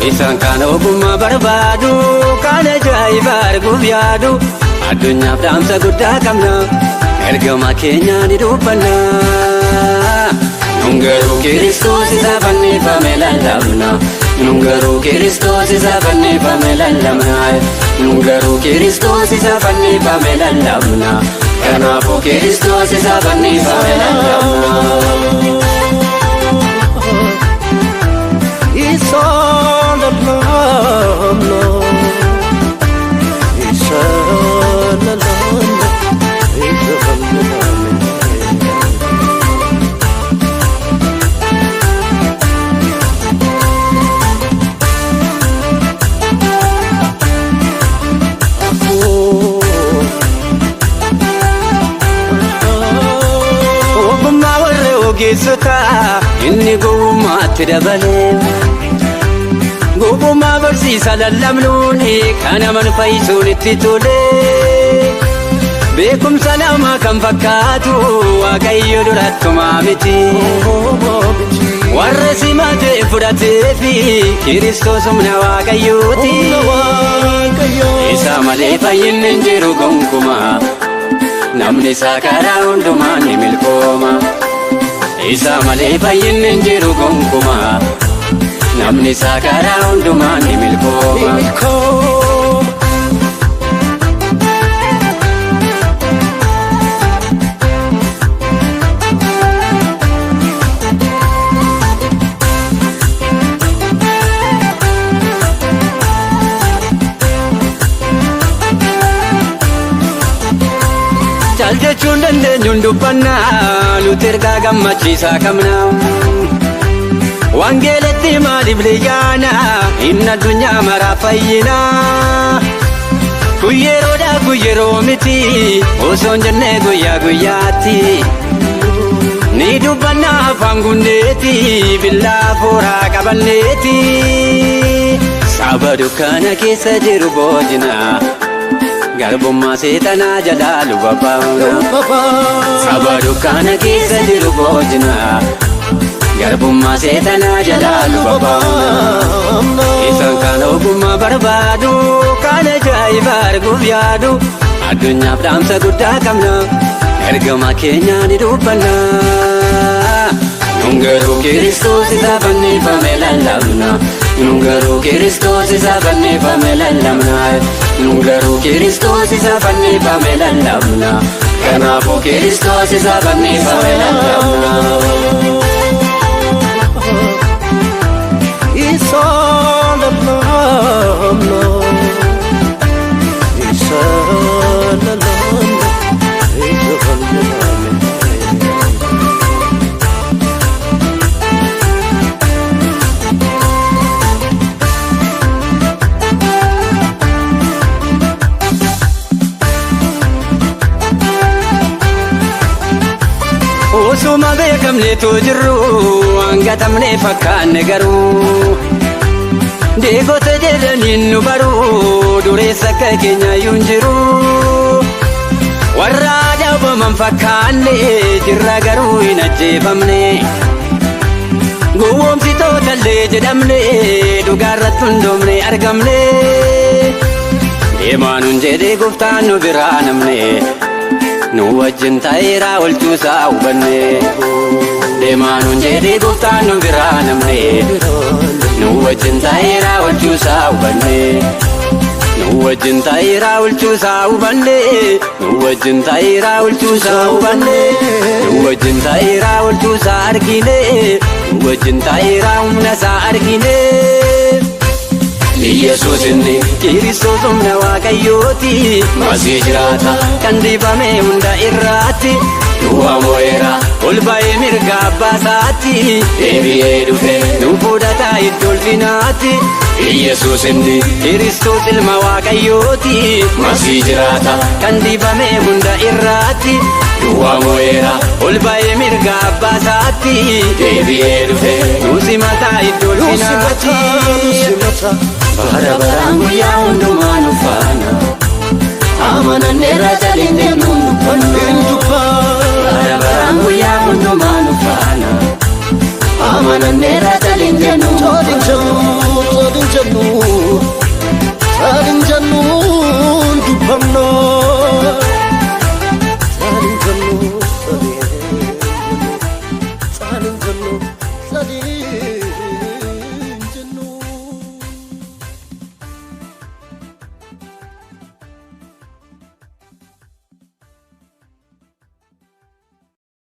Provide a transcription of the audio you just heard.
Isaan kan ogummaa barbaadu kan ajaa'iba arguuf yaadu addunyaaf dhaamsa guddaa qabna ergama keenya ni dubbanna. Nun garuu Kristos isa fannifame lallabna. Nun garuu Kristos isa fannifame lallabna. Nun garuu Kristos isa fannifame lallabna. Kanaafuu Kristos isa fannifame lallabna. It's all alone, Lord. It's all alone. It's all alone. Ogummaa warra ogeessota inni gowwummaatti dabalee. Gowwummaa barsiisa lallabnuuni kan aman fayyisuun itti tolee. Beekumsa namaa kan fakkaatu Waaqayyoo durattumaa miti. Warra simatee fudhateefi Kristos humna Waaqayyooti. Isa malee fayyinni hin jiru gonkumaa. Namni isaa karaa hundumaan ni milkooma. Isa malee fayyinni hin jiru gonkumaa. Namni isaa karaa hundumaan ni milkooma. Caal jechuun dandeenyuun dubbannaa nuti ergaa gammachiisaa qabna. Wangeelatti maaliif leeyyaana inni addunyaa maraa fayyinaa. Guyyeeroodhaa guyyeeroo miti osoo hin jennee guyyaa guyyaatti. Ni dubbannaa afaan gundeeti billaa fooraa qabanneeti. Saba dukkana keessa jiru boojinaa. Garbummaa seetanaa jalaa luba bauna. Saba dukkana keessa jiru boojinaa. Garbummaa seetanaa jalaa luba bauna. Isaan kan ogummaa barbaadu kan ajaa'iba arguuf yaadu addunyaaf dhaamsa guddaa qabna ergama keenya ni dubbanna. Nun garuu Kristos isa fannifame lallabna. Nun garuu Kristos isa fannifame lallabna. Nun garuu Kristos isa fannifame lallabna. Kanaafuu Kristos isa fannifame lallabna. It's all alone, Lord. It's all alone. It's all alone. Osuma beekamneetu jirru hangatamnee fakkaanne garuu. Deegota jedhaniin nu baruu dureessa akka keenyayyuu hin jiru. Warra dhaabaman fakkaanne jirra garuu hin ajjeefamne. Gowwoomsitootallee jedhamne dhugaarratti hundoomne argamne. Deemaanuun jedhee gooftaan nu biraa namne. Nu wajjin ta'iraa olchuusaa hubanne. Deemaanuun jedhee gooftaan nu biraa namne. Nu wajjin ta'iraa olchuusaa hubanne. Nu wajjin ta'iraa olchuusaa hubanne. Nu wajjin ta'iraa olchuusaa hubanne. Nu wajjin ta'iraa olchuusaa argine. Nu wajjin ta'iraa humna isaa argine. Yesuus inni Kristos humna Waaqayyooti. Masii jiraata kan dibame hunda irraatti. Du'a mo'eera ol ba'ee mirga abbaa isaatti. Deebi'ee dhufe nu fudhata iddoo ulfinaatti. Yesuus inni Kristos ilma Waaqayyooti. Masii jiraata kan dibame hunda irraatti. Du'a mo'eera ol ba'ee mirga abbaa isaatti. Deebi'ee dhufe nu simata iddoo ulfinaatti. Bara baraan guyyaa hundumaa nu faana. Amananneerra jalinde nu dubbanna. Bara baraan guyyaa hundumaa nu faana. Amananneerra jalinde nu dubbanna.